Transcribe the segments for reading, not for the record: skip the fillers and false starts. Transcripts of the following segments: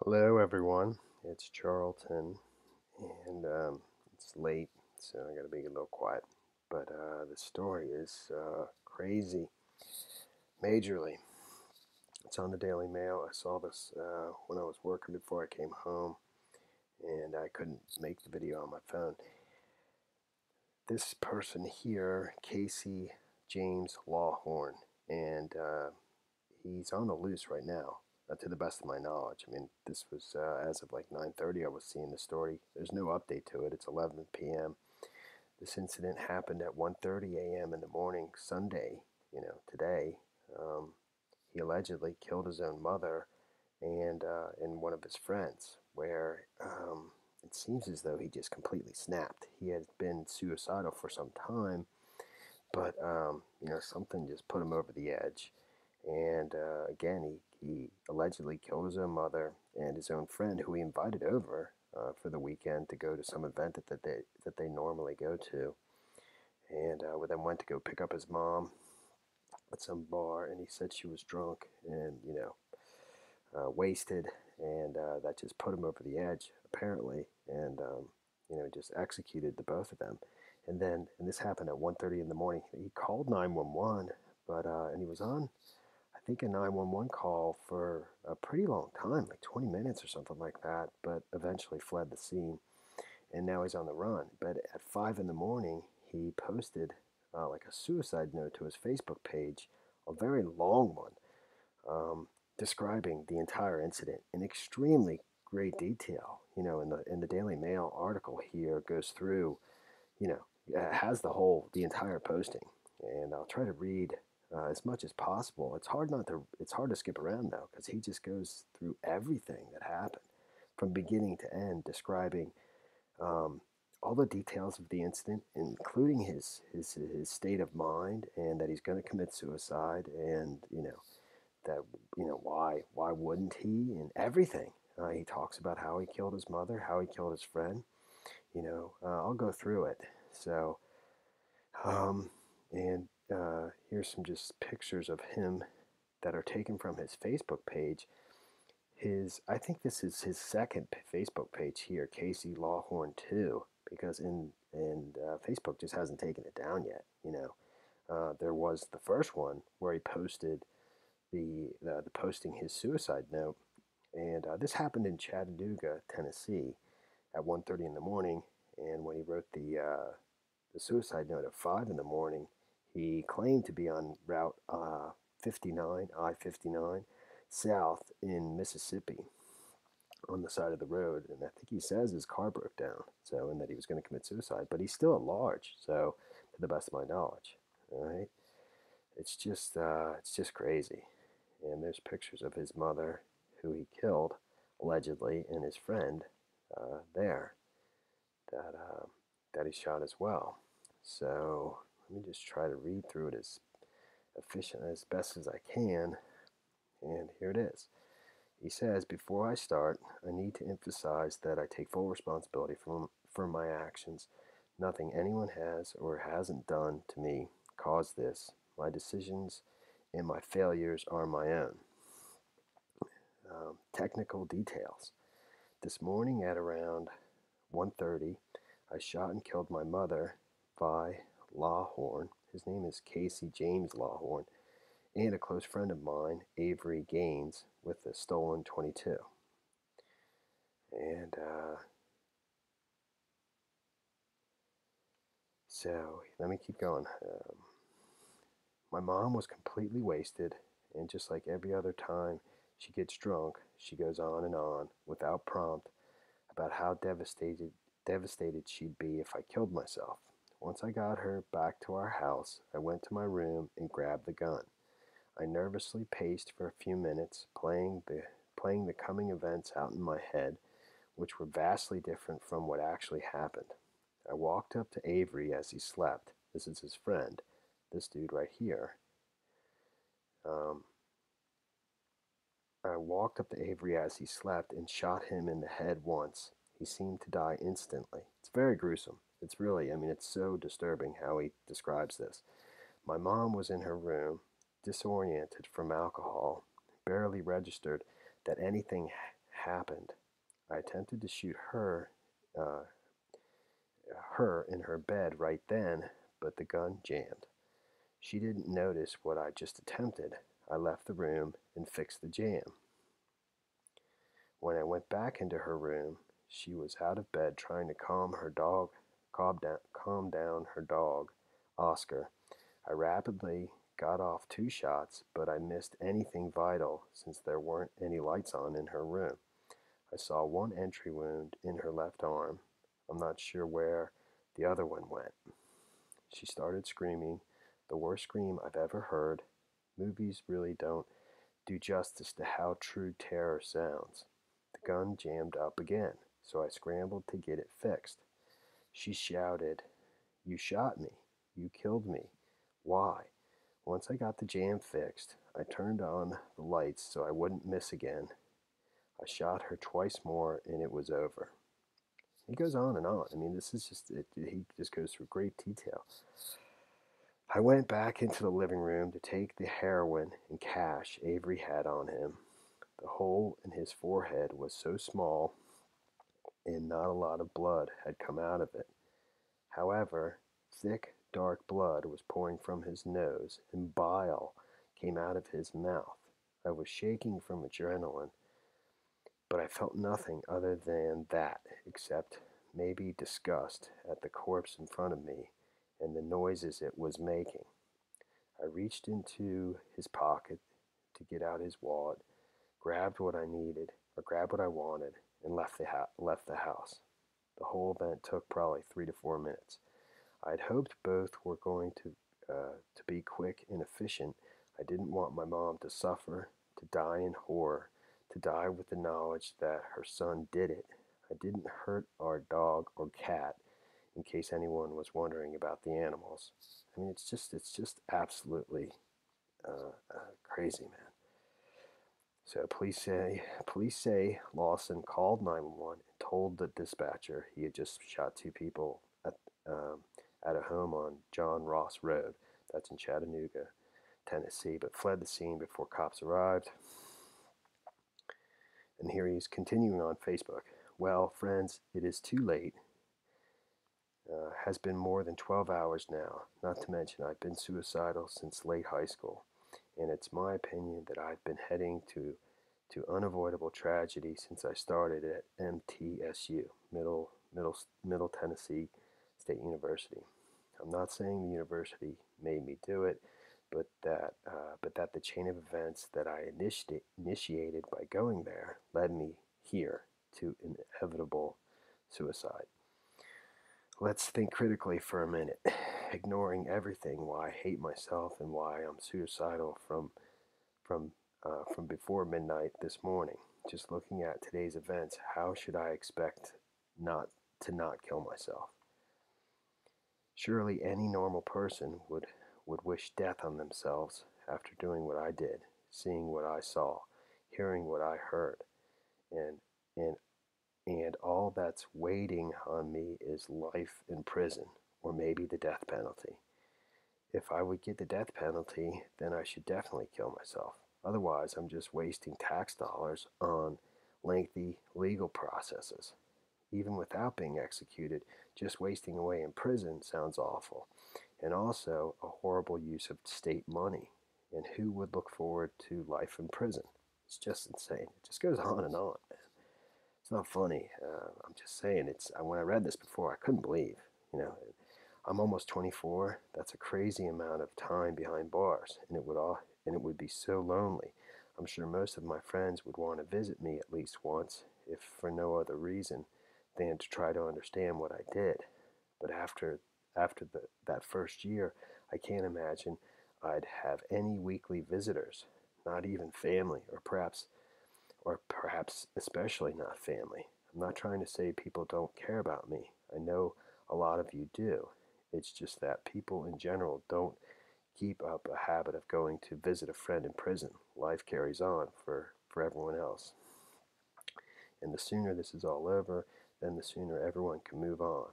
Hello, everyone. It's Charlton, and it's late, so I gotta be a little quiet. But the story is crazy, majorly. It's on the Daily Mail. I saw this when I was working before I came home, and I couldn't make the video on my phone. This person here, Casey James Lawhorn, and he's on the loose right now, to the best of my knowledge. I mean, this was as of like 9:30. I was seeing the story. There's no update to it. It's 11 p.m. This incident happened at 1:30 a.m. in the morning, Sunday. Today. Um, he allegedly killed his own mother and one of his friends, where it seems as though he just completely snapped. He had been suicidal for some time, but something just put him over the edge. And again, he allegedly killed his own mother and his own friend, who he invited over for the weekend to go to some event that they normally go to. And then went to go pick up his mom at some bar, and he said she was drunk and wasted, and that just put him over the edge apparently, and just executed the both of them. And this happened at 1:30 in the morning. He called 911, but and he was on, I think, a 911 call for a pretty long time, like 20 minutes or something like that, but eventually fled the scene. And now he's on the run. But at 5 in the morning, he posted like a suicide note to his Facebook page, a very long one, describing the entire incident in extremely great detail. In the Daily Mail article here goes through, has the entire posting, and I'll try to read as much as possible. It's hard to skip around though, because he just goes through everything that happened from beginning to end, describing um, all the details of the incident, including his state of mind, and that he's going to commit suicide, and that why wouldn't he, and everything. He talks about how he killed his mother, how he killed his friend. I'll go through it. So, um, and here's some just pictures of him that are taken from his Facebook page. I think this is his second Facebook page here, Casey Lawhorn 2, because Facebook just hasn't taken it down yet. There was the first one where he posted the posting his suicide note, and this happened in Chattanooga, Tennessee, at 1:30 in the morning. And when he wrote the suicide note at 5 in the morning, he claimed to be on Route 59, I-59, south in Mississippi, on the side of the road. And I think he says his car broke down, so, and that he was going to commit suicide. But he's still at large, so, to the best of my knowledge. All right, it's just crazy. And there's pictures of his mother, who he killed allegedly, and his friend there that that he shot as well. So let me just try to read through it as best as I can. And here it is. He says, "Before I start, I need to emphasize that I take full responsibility for my actions. Nothing anyone has or hasn't done to me caused this. My decisions and my failures are my own." Technical details. This morning at around 1:30, I shot and killed my mother, Vi Lawhorn. His name is Casey James Lawhorn, and a close friend of mine, Avery Gaines, with the stolen 22. And so let me keep going. My mom was completely wasted, and just like every other time she gets drunk, she goes on and on without prompt about how devastated she'd be if I killed myself. Once I got her back to our house, I went to my room and grabbed the gun. I nervously paced for a few minutes, playing the coming events out in my head, which were vastly different from what actually happened. I walked up to Avery as he slept. This is his friend, this dude right here. Um, I walked up to Avery as he slept and shot him in the head once. He seemed to die instantly. It's very gruesome. It's really, I mean, it's so disturbing how he describes this. My mom was in her room, disoriented from alcohol, barely registered that anything happened. I attempted to shoot uh, her in her bed right then, but the gun jammed. She didn't notice what I just attempted. I left the room and fixed the jam. When I went back into her room, she was out of bed trying to calm down her dog, Oscar. I rapidly got off 2 shots, but I missed anything vital since there weren't any lights on in her room. I saw one entry wound in her left arm. I'm not sure where the other one went. She started screaming, the worst scream I've ever heard. Movies really don't do justice to how true terror sounds. The gun jammed up again, so I scrambled to get it fixed. She shouted, "You shot me. You killed me. Why?" Once I got the jam fixed, I turned on the lights so I wouldn't miss again. I shot her twice more and it was over. He goes on and on. I mean, this is just, he just goes through great detail. I went back into the living room to take the heroin and cash Avery had on him. The hole in his forehead was so small and not a lot of blood had come out of it. However, thick, dark blood was pouring from his nose and bile came out of his mouth. I was shaking from adrenaline, but I felt nothing other than that, except maybe disgust at the corpse in front of me and the noises it was making. I reached into his pocket to get out his wallet, grabbed what I needed, or grabbed what I wanted, and left the house. The whole event took probably 3 to 4 minutes. I'd hoped both were going to be quick and efficient. I didn't want my mom to suffer, to die in horror, to die with the knowledge that her son did it. I didn't hurt our dog or cat, in case anyone was wondering about the animals. I mean, it's just absolutely crazy, man. So police say Lawson called 911 and told the dispatcher he had just shot 2 people um, at a home on John Ross Road. That's in Chattanooga, Tennessee, but fled the scene before cops arrived. And here he's continuing on Facebook. Well, friends, it is too late. Has been more than 12 hours now. Not to mention I've been suicidal since late high school. And it's my opinion that I've been heading to unavoidable tragedy since I started at MTSU, Middle Tennessee State University. I'm not saying the university made me do it, but that the chain of events that I initiated by going there led me here to inevitable suicide. Let's think critically for a minute, ignoring everything why I hate myself and why I'm suicidal from before midnight this morning. Just looking at today's events, how should I expect not kill myself? Surely any normal person would wish death on themselves after doing what I did, seeing what I saw, hearing what I heard, and and and all that's waiting on me is life in prison or maybe the death penalty. If I would get the death penalty, then I should definitely kill myself. Otherwise, I'm just wasting tax dollars on lengthy legal processes. Even without being executed, just wasting away in prison sounds awful. And also a horrible use of state money. And who would look forward to life in prison? It's just insane. It just goes on and on, man. It's not funny. I'm just saying. When I read this before, I couldn't believe. You know, I'm almost 24. That's a crazy amount of time behind bars, and it would be so lonely. I'm sure most of my friends would want to visit me at least once, if for no other reason than to try to understand what I did. But that first year, I can't imagine I'd have any weekly visitors, not even family, or perhaps especially not family. I'm not trying to say people don't care about me. I know a lot of you do. It's just that people in general don't keep up a habit of going to visit a friend in prison. Life carries on for everyone else. And the sooner this is all over, then the sooner everyone can move on.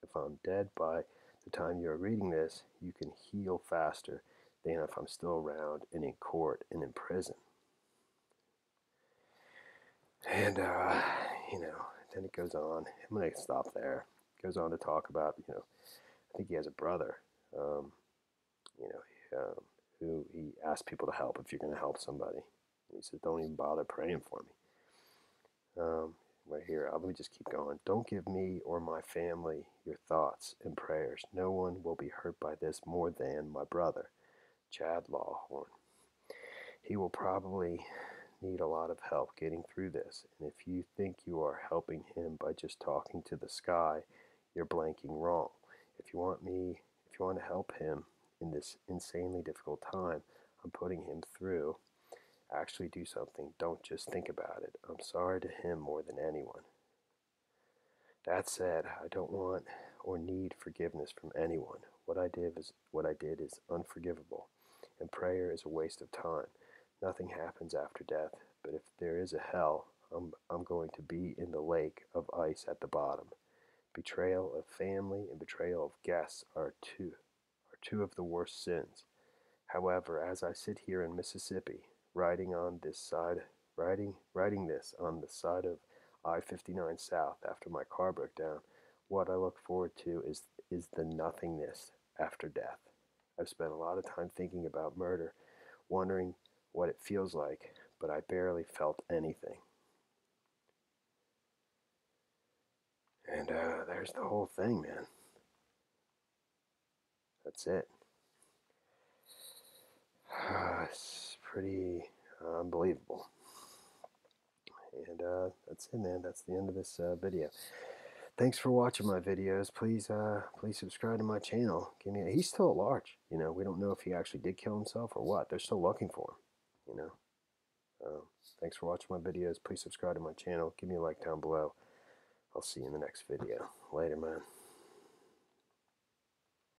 If I'm dead by the time you're reading this, you can heal faster than if I'm still around and in court and in prison. And, you know, then it goes on. I'm going to stop there. It goes on to talk about, you know, I think he has a brother, um, you know, who he asks people to help if you're going to help somebody. And he says, don't even bother praying for me. Right here, let me just keep going. Don't give me or my family your thoughts and prayers. No one will be hurt by this more than my brother, Chad Lawhorn. He will probably need a lot of help getting through this, and if you think you are helping him by just talking to the sky, you're blanking wrong. If you want to help him in this insanely difficult time I'm putting him through, actually do something. Don't just think about it. I'm sorry to him more than anyone. That said, I don't want or need forgiveness from anyone. What I did is unforgivable, and prayer is a waste of time. Nothing happens after death, but if there is a hell, I'm going to be in the lake of ice at the bottom. Betrayal of family and betrayal of guests are two of the worst sins. However, as I sit here in Mississippi, writing this on the side of I-59 South after my car broke down, what I look forward to is the nothingness after death. I've spent a lot of time thinking about murder, wondering what it feels like, but I barely felt anything. And there's the whole thing, man. That's it. It's pretty unbelievable. And that's it, man. That's the end of this video. Thanks for watching my videos. Please subscribe to my channel. He's still at large. You know, we don't know if he actually did kill himself or what. They're still looking for him. You know. Thanks for watching my videos. Please subscribe to my channel. Give me a like down below. I'll see you in the next video. Later, man.